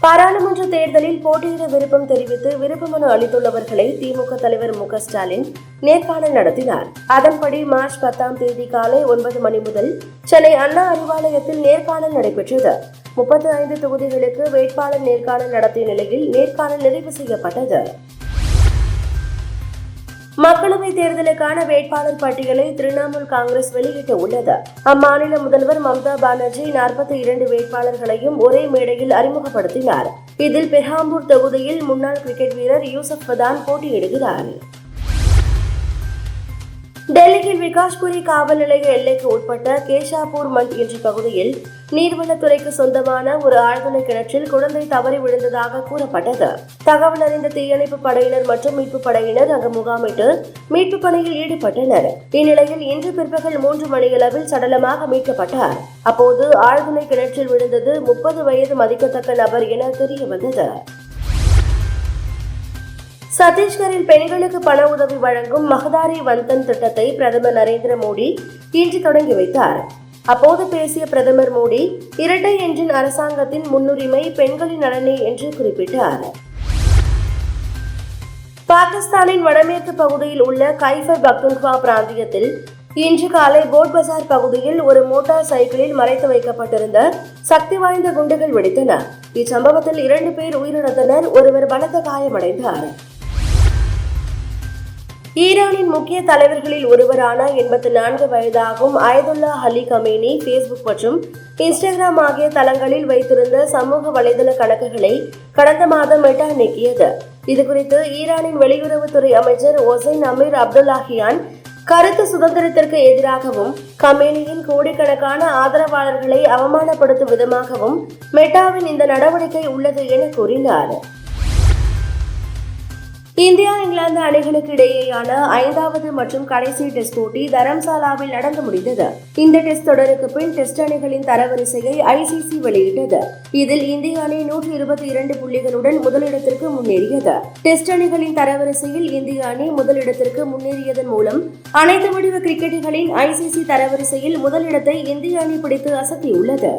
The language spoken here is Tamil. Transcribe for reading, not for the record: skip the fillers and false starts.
பாராளுமன்ற தேர்தலில் போட்டியிட விருப்பம் தெரிவித்து விருப்ப மனு அளித்துள்ளவர்களை திமுக தலைவர் மு.க.ஸ்டாலின் நேர்காணல் நடத்தினார். அதன்படி மார்ச் 10ஆம் தேதி காலை 9 மணி முதல் சென்னை அண்ணா அறிவாலயத்தில் நேர்காணல் நடைபெற்றது. 35 தொகுதிகளுக்கு வேட்பாளர் நேர்காணல் நடத்திய நிலையில் நேர்காணல் நிறைவு செய்யப்பட்டது. மக்களவைத் தேர்தலுக்கான வேட்பாளர் பட்டியலை திரிணாமுல் காங்கிரஸ் வெளியிட்டு உள்ளது. அம்மாநில முதல்வர் மம்தா பானர்ஜி 42 வேட்பாளர்களையும் ஒரே மேடையில் அறிமுகப்படுத்தினார். இதில் பெர்ஹாம்பூர் தொகுதியில் முன்னாள் கிரிக்கெட் வீரர் யூசுப் பதான் போட்டியிடுகிறார். டெல்லியில் விகாஸ்புரி காவல் நிலைய எல்லைக்கு உட்பட்ட கேஷாப்பூர் மண்ட் என்ற பகுதியில் நீர்வளத்துறைக்கு சொந்தமான ஒரு ஆழ்துளை கிணற்றில் குழந்தை தவறி விழுந்ததாக கூறப்பட்டது. தகவல் அறிந்த தீயணைப்பு படையினர் மற்றும் மீட்பு படையினர் அங்கு முகாமிட்டு மீட்பு பணியில் ஈடுபட்டனர். இந்நிலையில் இன்று பிற்பகல் 3 மணியளவில் சடலமாக மீட்கப்பட்டார். அப்போது ஆழ்துளை கிணற்றில் விழுந்தது 30 வயது மதிக்கத்தக்க நபர் என தெரியவந்தது. சத்தீஸ்கரில் பெண்களுக்கு பண உதவி வழங்கும் மகதாரி வந்தன் திட்டத்தை பிரதமர் நரேந்திர மோடி இன்று தொடங்கி வைத்தார். அப்போது பேசிய பிரதமர் மோடி, இரட்டை என்ஜின் அரசாங்கத்தின் முன்னுரிமை பெண்களின் நலனே என்று குறிப்பிட்டார். பாகிஸ்தானின் வடமேற்கு பகுதியில் உள்ள கைபர் பக்துன்குவா பிராந்தியத்தில் இன்று காலை போட் பசார் பகுதியில் ஒரு மோட்டார் சைக்கிளில் மறைத்து வைக்கப்பட்டிருந்த சக்தி வாய்ந்த குண்டுகள் வெடித்தன. இச்சம்பவத்தில் 2 பேர் உயிரிழந்தனர், ஒருவர் பலத்த காயமடைந்தார். ஈரானின் முக்கிய தலைவர்களில் ஒருவரான 84 வயதாகும் அயதுல்லா அலி கமேனி பேஸ்புக் மற்றும் இன்ஸ்டாகிராம் ஆகிய தளங்களில் வைத்திருந்த சமூக வலைதள கணக்குகளை கடந்த மாதம் மெட்டா நீக்கியது. இதுகுறித்து ஈரானின் வெளியுறவுத்துறை அமைச்சர் ஒசைன் அமீர் அப்துல்லாஹியான் கருத்து சுதந்திரத்திற்கு எதிராகவும் கமேனியின் கோடிக்கணக்கான ஆதரவாளர்களை அவமானப்படுத்தும் விதமாகவும் மெட்டாவின் இந்த நடவடிக்கை உள்ளது என கூறினார். இந்தியா இங்கிலாந்து அணிகளுக்கு இடையேயான 5வது மற்றும் கடைசி டெஸ்ட் போட்டி தரம்சாலாவில் நடந்து முடிந்தது. இந்த டெஸ்ட் தொடருக்கு பின் டெஸ்ட் அணிகளின் தரவரிசையை ICC வெளியிட்டது. இதில் இந்திய அணி 122 புள்ளிகளுடன் முதலிடத்திற்கு முன்னேறியது. டெஸ்ட் அணிகளின் தரவரிசையில் இந்திய அணி முதலிடத்திற்கு முன்னேறியதன் மூலம் அனைத்து வடிவ கிரிக்கெட்டுகளின் ICC தரவரிசையில் முதலிடத்தை இந்திய அணி பிடித்து அசத்தியுள்ளது.